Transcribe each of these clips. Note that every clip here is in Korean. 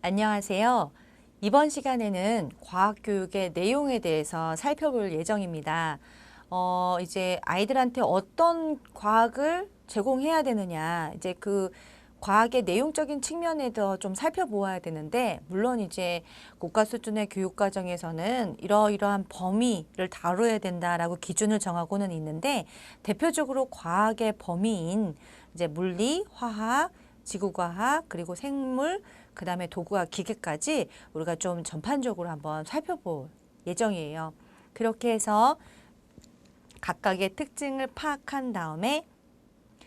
안녕하세요. 이번 시간에는 과학교육의 내용에 대해서 살펴볼 예정입니다. 이제 아이들한테 어떤 과학을 제공해야 되느냐, 이제 그 과학의 내용적인 측면에서 좀 살펴보아야 되는데, 물론 이제 국가 수준의 교육 과정에서는 이러이러한 범위를 다뤄야 된다라고 기준을 정하고는 있는데, 대표적으로 과학의 범위인 이제 물리, 화학, 지구과학, 그리고 생물, 그 다음에 도구와 기계까지 우리가 좀 전반적으로 한번 살펴볼 예정이에요. 그렇게 해서 각각의 특징을 파악한 다음에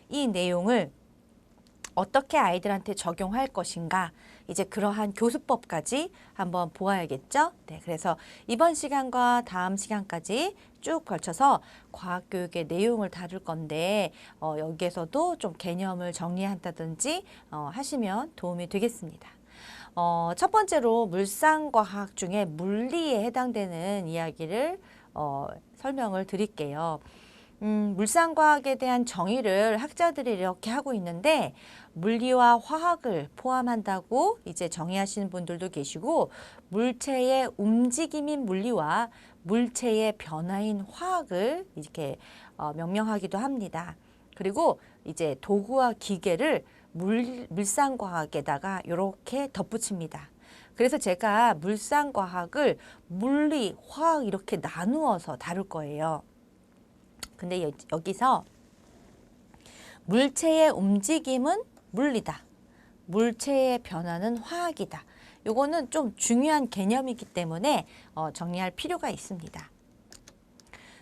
이 내용을 어떻게 아이들한테 적용할 것인가, 이제 그러한 교수법까지 한번 보아야겠죠. 네, 그래서 이번 시간과 다음 시간까지 쭉 걸쳐서 과학교육의 내용을 다룰 건데 여기에서도 좀 개념을 정리한다든지 하시면 도움이 되겠습니다. 첫 번째로 물상과학 중에 물리에 해당되는 이야기를 설명을 드릴게요. 물상과학에 대한 정의를 학자들이 이렇게 하고 있는데, 물리와 화학을 포함한다고 이제 정의하시는 분들도 계시고, 물체의 움직임인 물리와 물체의 변화인 화학을 이렇게 명명하기도 합니다. 그리고 이제 도구와 기계를 물상과학에다가 이렇게 덧붙입니다. 그래서 제가 물상과학을 물리, 화학 이렇게 나누어서 다룰 거예요. 근데 여기서 물체의 움직임은 물리다, 물체의 변화는 화학이다. 요거는 좀 중요한 개념이기 때문에 정리할 필요가 있습니다.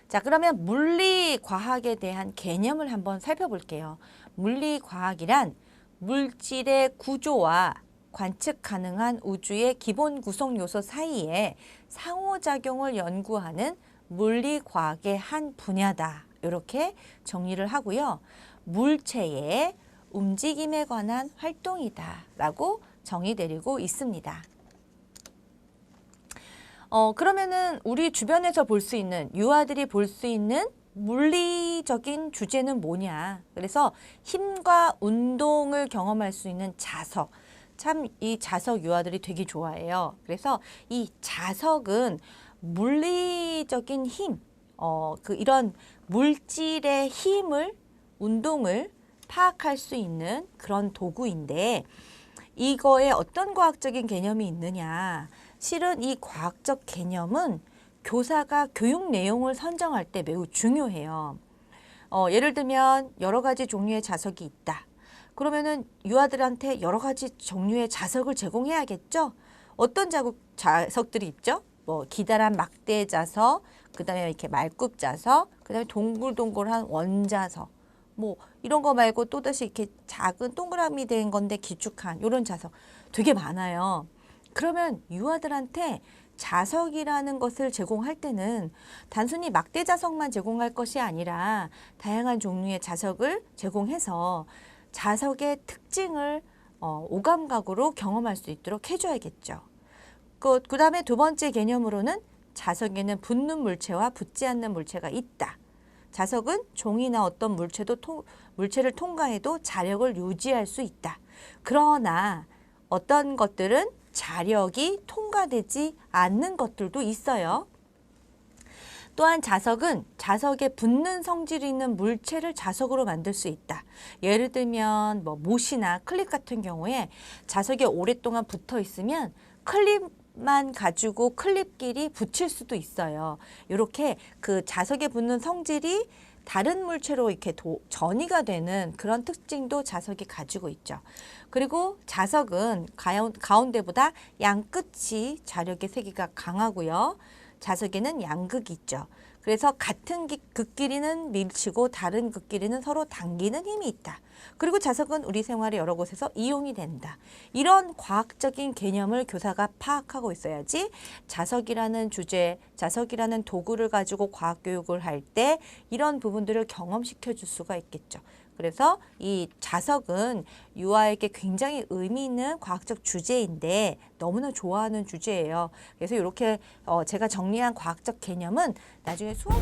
자, 그러면 물리과학에 대한 개념을 한번 살펴볼게요. 물리과학이란 물질의 구조와 관측 가능한 우주의 기본 구성 요소 사이에 상호작용을 연구하는 물리과학의 한 분야다. 이렇게 정리를 하고요. 물체의 움직임에 관한 활동이다 라고 정의 내리고 있습니다. 그러면은 우리 주변에서 볼 수 있는, 유아들이 볼 수 있는 물리적인 주제는 뭐냐. 그래서 힘과 운동을 경험할 수 있는 자석. 참 이 자석 유아들이 되게 좋아해요. 그래서 이 자석은 물리적인 힘, 이런 물질의 힘을, 운동을 파악할 수 있는 그런 도구인데, 이거에 어떤 과학적인 개념이 있느냐. 실은 이 과학적 개념은 교사가 교육 내용을 선정할 때 매우 중요해요. 예를 들면 여러 가지 종류의 자석이 있다. 그러면은 유아들한테 여러 가지 종류의 자석을 제공해야겠죠. 어떤 자석들이 있죠? 뭐 기다란 막대 자석, 그다음에 이렇게 말굽 자석, 그다음에 동글동글한 원자석. 뭐 이런 거 말고 또다시 이렇게 작은 동그라미 된 건데 길쭉한 이런 자석 되게 많아요. 그러면 유아들한테 자석이라는 것을 제공할 때는 단순히 막대 자석만 제공할 것이 아니라 다양한 종류의 자석을 제공해서 자석의 특징을 오감각으로 경험할 수 있도록 해줘야겠죠. 그 다음에 두 번째 개념으로는 자석에는 붙는 물체와 붙지 않는 물체가 있다. 자석은 종이나 어떤 물체를 통과해도 자력을 유지할 수 있다. 그러나 어떤 것들은 자력이 통과되지 않는 것들도 있어요. 또한 자석은 자석에 붙는 성질이 있는 물체를 자석으로 만들 수 있다. 예를 들면 뭐 못이나 클립 같은 경우에 자석에 오랫동안 붙어 있으면 클립만 가지고 클립끼리 붙일 수도 있어요. 이렇게 그 자석에 붙는 성질이 다른 물체로 이렇게 전이가 되는 그런 특징도 자석이 가지고 있죠. 그리고 자석은 가운데보다 양끝이 자력의 세기가 강하고요. 자석에는 양극이 있죠. 그래서 같은 극 길이는 밀치고 다른 극 길이는 서로 당기는 힘이 있다. 그리고 자석은 우리 생활의 여러 곳에서 이용이 된다. 이런 과학적인 개념을 교사가 파악하고 있어야지 자석이라는 주제, 자석이라는 도구를 가지고 과학교육을 할 때 이런 부분들을 경험시켜 줄 수가 있겠죠. 그래서 이 자석은 유아에게 굉장히 의미 있는 과학적 주제인데 너무나 좋아하는 주제예요. 그래서 이렇게 제가 정리한 과학적 개념은 나중에 수업